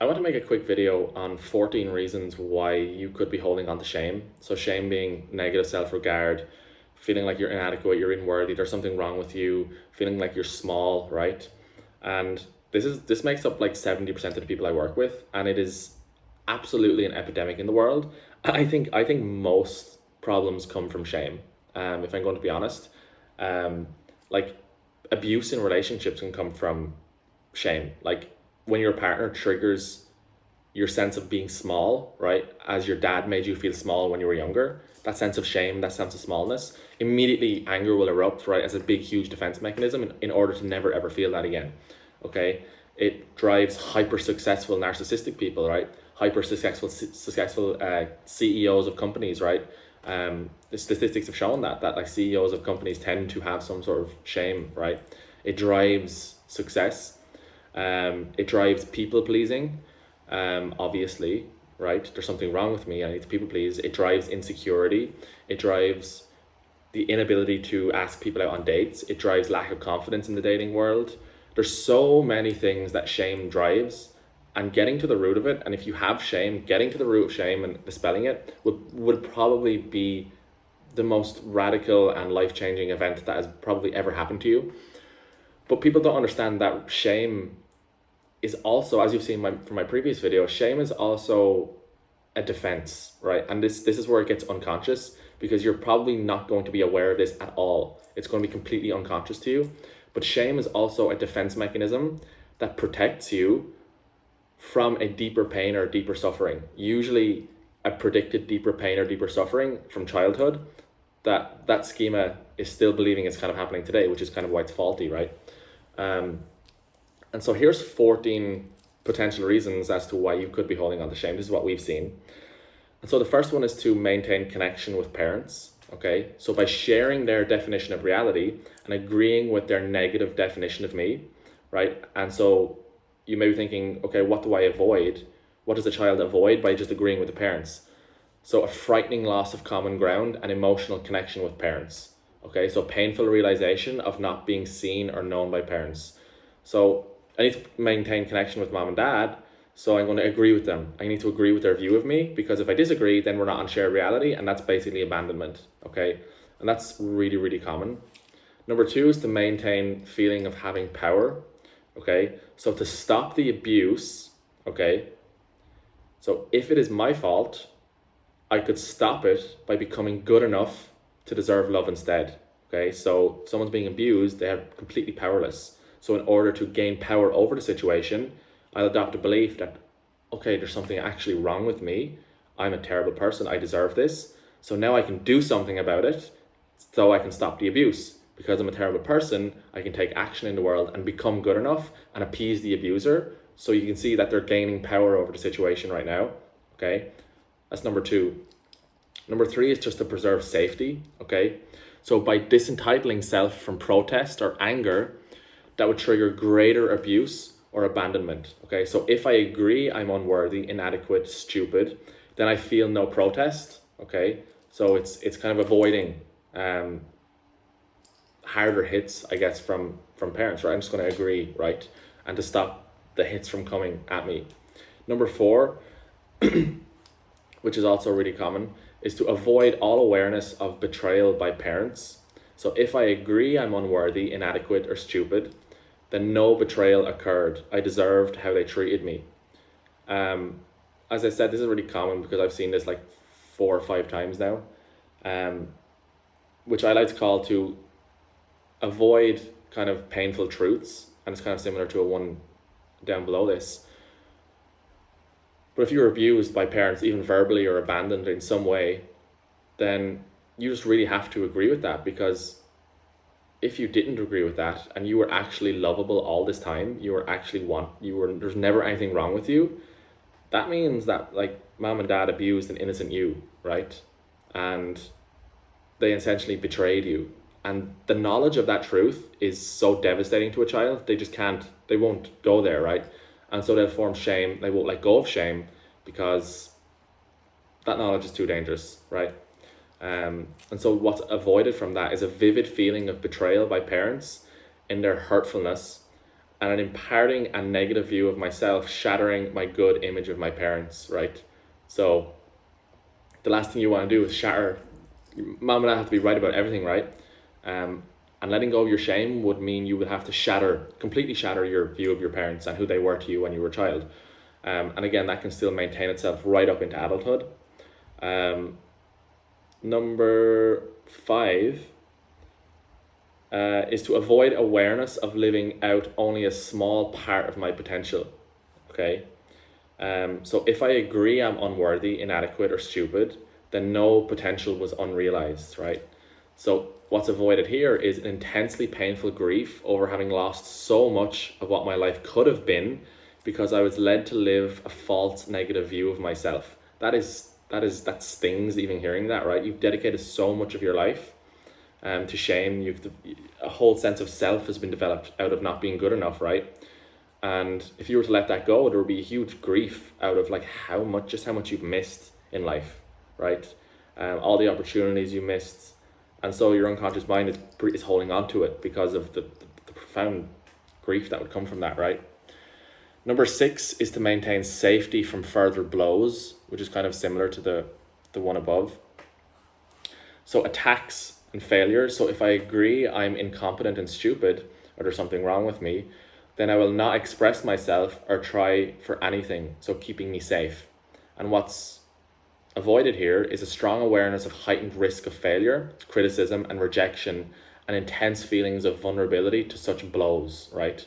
I want to make a quick video on 14 reasons why you could be holding on to shame. So shame being negative self-regard, feeling like you're inadequate, you're unworthy, there's something wrong with you, feeling like you're small, right? And this makes up like 70% of the people I work with, and it is absolutely an epidemic in the world. I think most problems come from shame. If I'm going to be honest, um, like abuse in relationships can come from shame. Like when your partner triggers your sense of being small, right? As your dad made you feel small when you were younger, that sense of shame, that sense of smallness, immediately anger will erupt, right? As a big, huge defense mechanism in order to never ever feel that again. Okay. It drives hyper successful narcissistic people, right? Hyper successful CEOs of companies, right? The statistics have shown that like CEOs of companies tend to have some sort of shame, right? It drives success. It drives people pleasing. Obviously, right? There's something wrong with me. I need to people please. It drives insecurity. It drives the inability to ask people out on dates. It drives lack of confidence in the dating world. There's so many things that shame drives, and getting to the root of it. And if you have shame, getting to the root of shame and dispelling it would probably be the most radical and life-changing event that has probably ever happened to you. But people don't understand that shame is also, as you've seen from my previous video, shame is also a defense, right? And this is where it gets unconscious, because you're probably not going to be aware of this at all. It's going to be completely unconscious to you. But shame is also a defense mechanism that protects you from a deeper pain or deeper suffering, usually a predicted deeper pain or deeper suffering from childhood. That schema is still believing it's kind of happening today, which is kind of why it's faulty, right? And so here's 14 potential reasons as to why you could be holding on to shame. This is what we've seen. And so the first one is to maintain connection with parents. Okay, so by sharing their definition of reality and agreeing with their negative definition of me, right? And so you may be thinking, okay, what do I avoid? What does a child avoid by just agreeing with the parents? So a frightening loss of common ground and emotional connection with parents. Okay, so painful realization of not being seen or known by parents. So I need to maintain connection with mom and dad, so I'm going to agree with them. I need to agree with their view of me, because if I disagree, then we're not on shared reality, and that's basically abandonment, okay? And that's really, really common. Number two is to maintain feeling of having power, okay? So to stop the abuse, okay? So if it is my fault, I could stop it by becoming good enough to deserve love instead, okay? So someone's being abused, they are completely powerless. So in order to gain power over the situation, I'll adopt a belief that, okay, there's something actually wrong with me. I'm a terrible person. I deserve this. So now I can do something about it so I can stop the abuse. Because I'm a terrible person, I can take action in the world and become good enough and appease the abuser. So you can see that they're gaining power over the situation right now. Okay, that's number two. Number three is just to preserve safety. Okay, so by disentitling self from protest or anger, that would trigger greater abuse or abandonment. Okay, so if I agree I'm unworthy, inadequate, stupid, then I feel no protest. Okay, so it's kind of avoiding harder hits, I guess, from parents, right? I'm just going to agree, right? And to stop the hits from coming at me. Number four, which is also really common, is to avoid all awareness of betrayal by parents. So if I agree I'm unworthy, inadequate, or stupid, then no betrayal occurred. I deserved how they treated me. As I said, this is really common because I've seen this like 4 or 5 times now, which I like to call to avoid kind of painful truths. And it's kind of similar to a one down below this. But if you're abused by parents, even verbally, or abandoned in some way, then you just really have to agree with that, because if you didn't agree with that and you were actually lovable all this time, there's never anything wrong with you, that means that like mom and dad abused an innocent you, right? And they essentially betrayed you. And the knowledge of that truth is so devastating to a child, they won't go there, right? And so they'll form shame, they won't let go of shame, because that knowledge is too dangerous, right? And so what's avoided from that is a vivid feeling of betrayal by parents in their hurtfulness, and an imparting a negative view of myself, shattering my good image of my parents, right? So the last thing you want to do is shatter. Mom and dad have to be right about everything, right? And letting go of your shame would mean you would have to completely shatter your view of your parents and who they were to you when you were a child. And again, that can still maintain itself right up into adulthood. Number 5 is to avoid awareness of living out only a small part of my potential. Okay. So if I agree I'm unworthy, inadequate, or stupid, then no potential was unrealized, right? So what's avoided here is an intensely painful grief over having lost so much of what my life could have been because I was led to live a false negative view of myself. That stings even hearing that, right? You've dedicated so much of your life to shame. A whole sense of self has been developed out of not being good enough, right? And if you were to let that go, there would be a huge grief out of like how much you've missed in life, right? All the opportunities you missed, and so your unconscious mind is holding on to it because of the profound grief that would come from that, right? Number 6 is to maintain safety from further blows, which is kind of similar to the one above. So attacks and failures. So if I agree I'm incompetent and stupid, or there's something wrong with me, then I will not express myself or try for anything, so keeping me safe. And what's avoided here is a strong awareness of heightened risk of failure, criticism, and rejection, and intense feelings of vulnerability to such blows, right?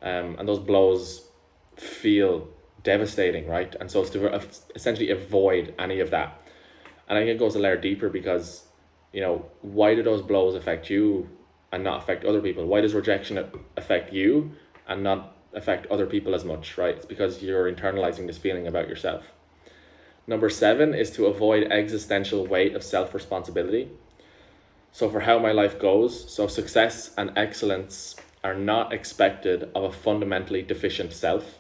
And those blows feel devastating, right? And so it's to essentially avoid any of that. And I think it goes a layer deeper because, why do those blows affect you and not affect other people? Why does rejection affect you and not affect other people as much, right? It's because you're internalizing this feeling about yourself. Number 7 is to avoid existential weight of self-responsibility. So for how my life goes, so success and excellence are not expected of a fundamentally deficient self.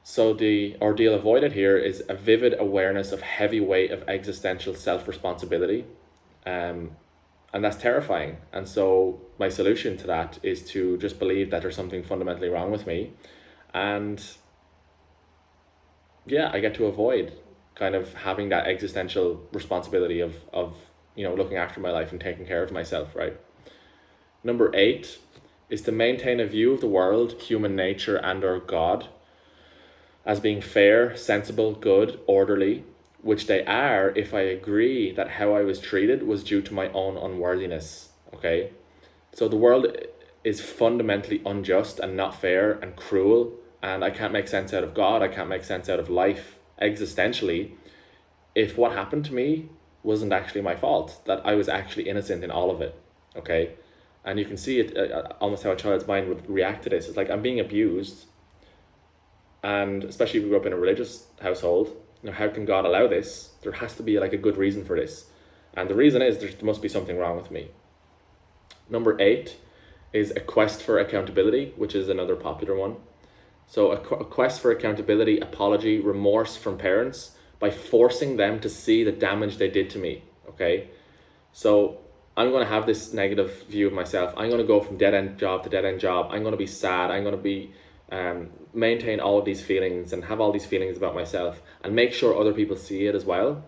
So the ordeal avoided here is a vivid awareness of heavy weight of existential self-responsibility. And that's terrifying. And so my solution to that is to just believe that there's something fundamentally wrong with me. And yeah, I get to avoid kind of having that existential responsibility of looking after my life and taking care of myself, right? Number 8 is to maintain a view of the world, human nature, and or God as being fair, sensible, good, orderly, which they are if I agree that how I was treated was due to my own unworthiness, okay? So the world is fundamentally unjust and not fair and cruel, and I can't make sense out of God, I can't make sense out of life existentially if what happened to me wasn't actually my fault, that I was actually innocent in all of it, okay? And you can see it almost how a child's mind would react to this. It's like, I'm being abused, and especially if we grew up in a religious household, how can God allow this? There has to be like a good reason for this. And the reason is there must be something wrong with me. Number 8 is a quest for accountability, which is another popular one. So a quest for accountability, apology, remorse from parents by forcing them to see the damage they did to me, okay? So I'm going to have this negative view of myself. I'm going to go from dead-end job to dead-end job. I'm going to be sad. I'm going to be maintain all of these feelings and have all these feelings about myself and make sure other people see it as well,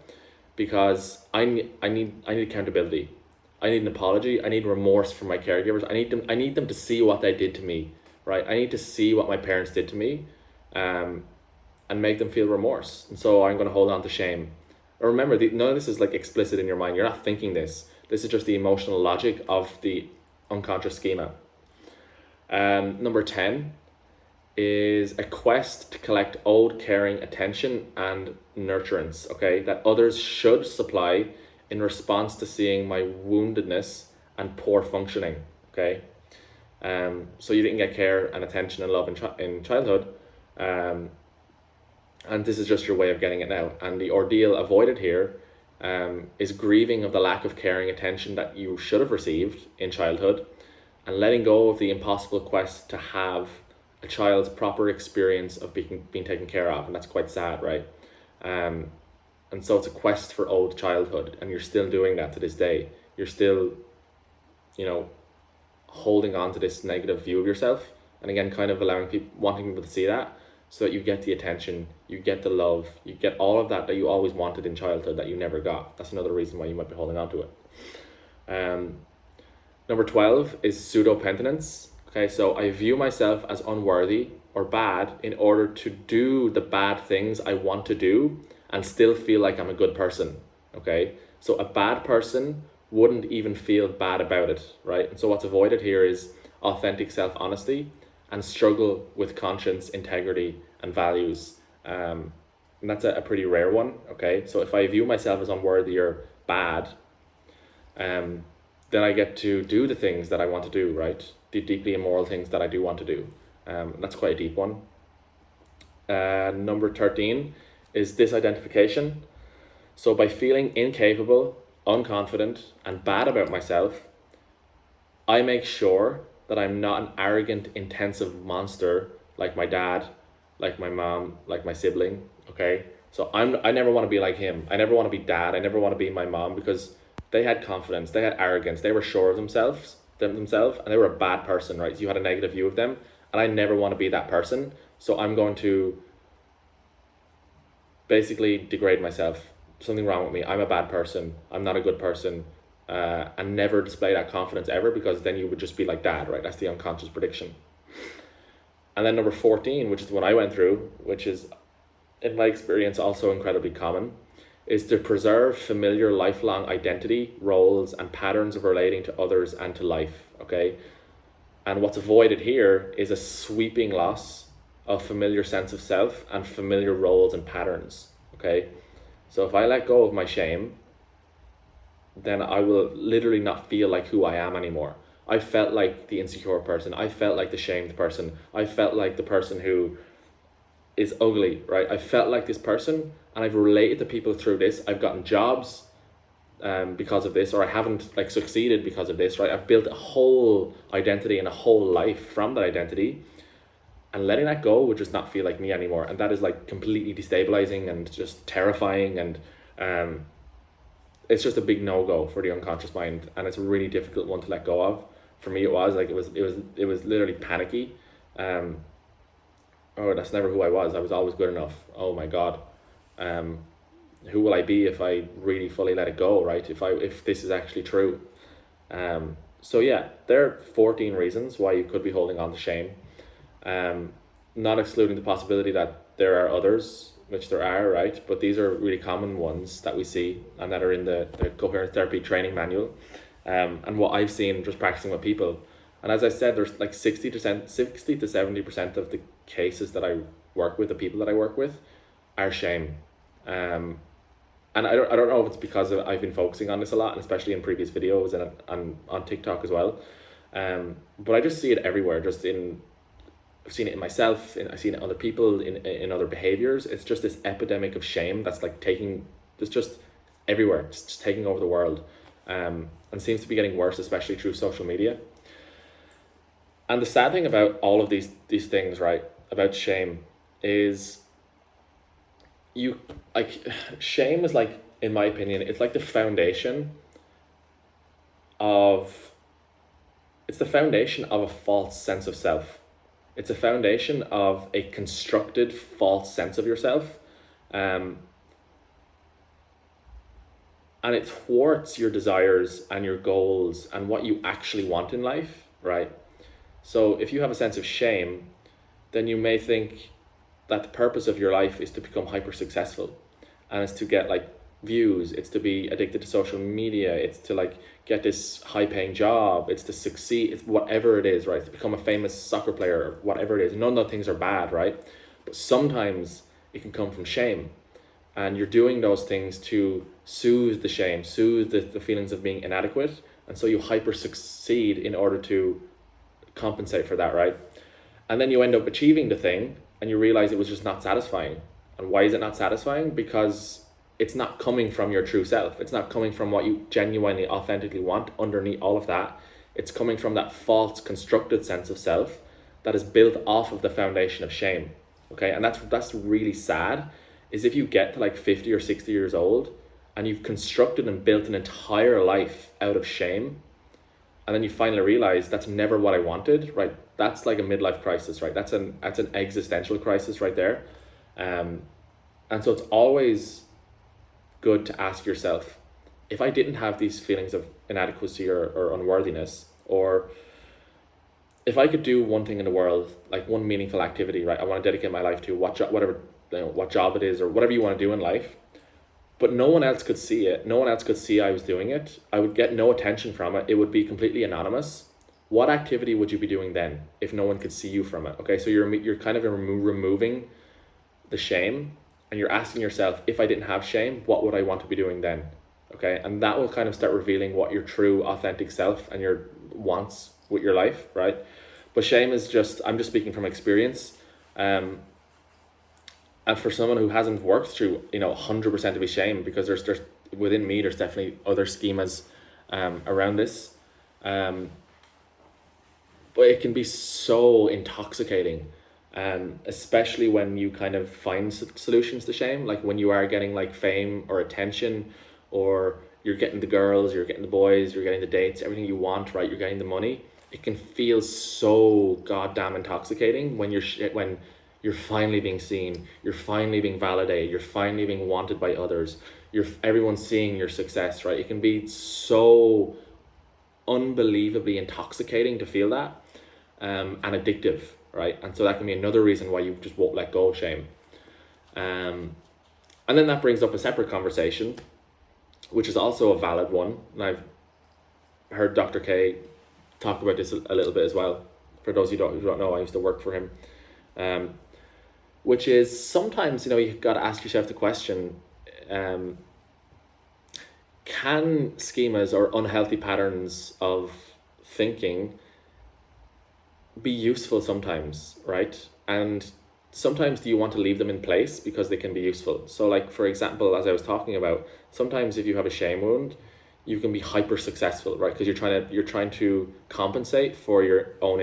because I need accountability. I need an apology. I need remorse from my caregivers. I need them to see what they did to me, right? I need to see what my parents did to me, and make them feel remorse. And so I'm going to hold on to shame. Or remember, none of this is like explicit in your mind. You're not thinking this. This is just the emotional logic of the unconscious schema. Number 10 is a quest to collect owed caring attention and nurturance, okay, that others should supply in response to seeing my woundedness and poor functioning, okay? So you didn't get care and attention and love in childhood, and this is just your way of getting it now. And the ordeal avoided here is grieving of the lack of caring attention that you should have received in childhood, and letting go of the impossible quest to have a child's proper experience of being taken care of. And that's quite sad, right? And so it's a quest for owed childhood, and you're still doing that to this day. You're still, holding on to this negative view of yourself, and again, kind of wanting people to see that, so that you get the attention, you get the love, you get all of that you always wanted in childhood that you never got. That's another reason why you might be holding on to it. Number 12 is pseudo-penitence. Okay, so I view myself as unworthy or bad in order to do the bad things I want to do and still feel like I'm a good person. Okay, so a bad person wouldn't even feel bad about it, right? And so what's avoided here is authentic self-honesty and struggle with conscience, integrity, and values. And that's a pretty rare one, okay? So if I view myself as unworthy or bad, then I get to do the things that I want to do, right? The deeply immoral things that I do want to do. That's quite a deep one. Number 13 is disidentification. So by feeling incapable, unconfident, and bad about myself, I make sure that I'm not an arrogant, intensive monster like my dad, like my mom, like my sibling, okay? So I never want to be like him. I never want to be dad. I never want to be my mom, because they had confidence, they had arrogance, they were sure of themselves, and they were a bad person, right? So you had a negative view of them, and I never want to be that person. So I'm going to basically degrade myself. Something wrong with me. I'm a bad person. I'm not a good person. And never display that confidence ever, because then you would just be like dad, right? That's the unconscious prediction. And then number 14, which is the one I went through, which is, in my experience, also incredibly common, is to preserve familiar lifelong identity, roles, and patterns of relating to others and to life, okay? And what's avoided here is a sweeping loss of familiar sense of self and familiar roles and patterns, okay? So if I let go of my shame, then I will literally not feel like who I am anymore. I felt like the insecure person. I felt like the shamed person. I felt like the person who is ugly, right? I felt like this person, and I've related to people through this. I've gotten jobs because of this, or I haven't like succeeded because of this, right? I've built a whole identity and a whole life from that identity, and letting that go would just not feel like me anymore. And that is like completely destabilizing and just terrifying, and it's just a big no-go for the unconscious mind, and it's a really difficult one to let go of. For me, it was literally panicky. Oh, that's never who I was. I was always good enough. Oh my God. Who will I be if I really fully let it go, right? If this is actually true. So yeah, there are 14 reasons why you could be holding on to shame. Not excluding the possibility that there are others, which there are, right? But these are really common ones that we see and that are in the coherence therapy training manual. And what I've seen just practicing with people. And as I said, there's like 60 to 70% of the cases that I work with, the people that I work with, are shame. And I don't know if it's because I've been focusing on this a lot, and especially in previous videos and on TikTok as well. But I just see it everywhere. I've seen it in myself, I've seen it in other people, in other behaviors. It's just this epidemic of shame that's like it's just everywhere. It's just taking over the world, and seems to be getting worse, especially through social media. And the sad thing about all of these things, right, about shame, is shame is like, in my opinion, it's like the foundation of a false sense of self. It's a foundation of a constructed false sense of yourself. And it thwarts your desires and your goals and what you actually want in life, right? So if you have a sense of shame, then you may think that the purpose of your life is to become hyper successful, and it's to get like views, it's to be addicted to social media, it's to like get this high paying job, it's to succeed, it's whatever it is, right? To become a famous soccer player, or whatever it is. None of those things are bad, right? But sometimes it can come from shame, and you're doing those things to soothe the shame, soothe the feelings of being inadequate, and so you hyper succeed in order to compensate for that, right? And then you end up achieving the thing and you realize it was just not satisfying. And why is it not satisfying? Because it's not coming from your true self. It's not coming from what you genuinely, authentically want underneath all of that. It's coming from that false constructed sense of self that is built off of the foundation of shame. Okay, and that's really sad, is if you get to like 50 or 60 years old and you've constructed and built an entire life out of shame, and then you finally realize that's never what I wanted, right? That's like a midlife crisis, right? That's an existential crisis right there. And so it's always good to ask yourself, if I didn't have these feelings of inadequacy or unworthiness, or if I could do one thing in the world, like one meaningful activity, right? I want to dedicate my life to whatever, what job it is or whatever you want to do in life, but no one else could see it. No one else could see I was doing it. I would get no attention from it. It would be completely anonymous. What activity would you be doing then if no one could see you from it? Okay, so you're kind of removing the shame, and you're asking yourself, if I didn't have shame, what would I want to be doing then? Okay, and that will kind of start revealing what your true authentic self and your wants with your life, right? But shame is just, I'm just speaking from experience. And for someone who hasn't worked through 100% of his shame, because there's within me there's definitely other schemas around this, but it can be so intoxicating, especially when you kind of find solutions to shame, like when you are getting like fame or attention, or you're getting the girls, you're getting the boys, you're getting the dates, everything you want, right? You're getting the money. It can feel so goddamn intoxicating when you're finally being seen, you're finally being validated, you're finally being wanted by others, everyone's seeing your success, right? It can be so unbelievably intoxicating to feel that, and addictive, right? And so that can be another reason why you just won't let go of shame. And then that brings up a separate conversation, which is also a valid one, and I've heard Dr. K talk about this a little bit as well. For those who don't know, I used to work for him. Which is sometimes, you've got to ask yourself the question, can schemas or unhealthy patterns of thinking be useful sometimes, right? And sometimes do you want to leave them in place because they can be useful? So like, for example, as I was talking about, sometimes if you have a shame wound, you can be hyper successful, right? Because you're trying to compensate for your own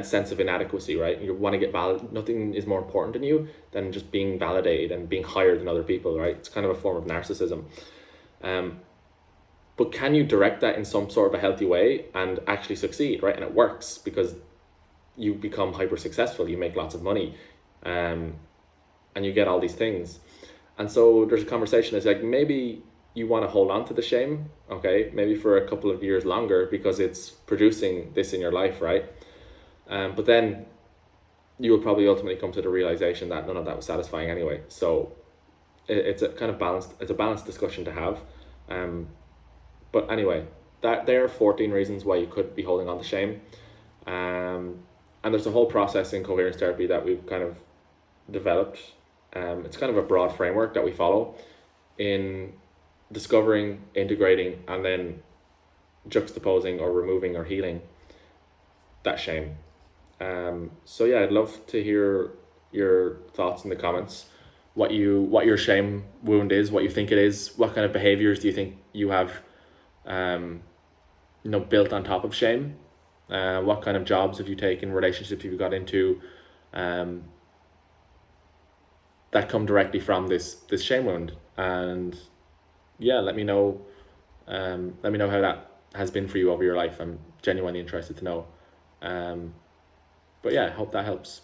sense of inadequacy, right? You want to get valid. Nothing is more important to you than just being validated and being higher than other people, right? It's kind of a form of narcissism. But can you direct that in some sort of a healthy way and actually succeed, right? And it works because you become hyper successful. You make lots of money, and you get all these things. And so there's a conversation. It's like, maybe you want to hold on to the shame, okay, maybe for a couple of years longer because it's producing this in your life, right? But then you will probably ultimately come to the realization that none of that was satisfying anyway. So it's a kind of balanced discussion to have. But anyway, that there are 14 reasons why you could be holding on to shame. And there's a whole process in coherence therapy that we've kind of developed. It's kind of a broad framework that we follow in discovering, integrating, and then juxtaposing or removing or healing that shame. So yeah, I'd love to hear your thoughts in the comments. What your shame wound is, what you think it is, what kind of behaviors do you think you have built on top of shame? What kind of jobs have you taken, relationships have you got into, that come directly from this shame wound? And yeah, let me know how that has been for you over your life. I'm genuinely interested to know. But yeah, I hope that helps.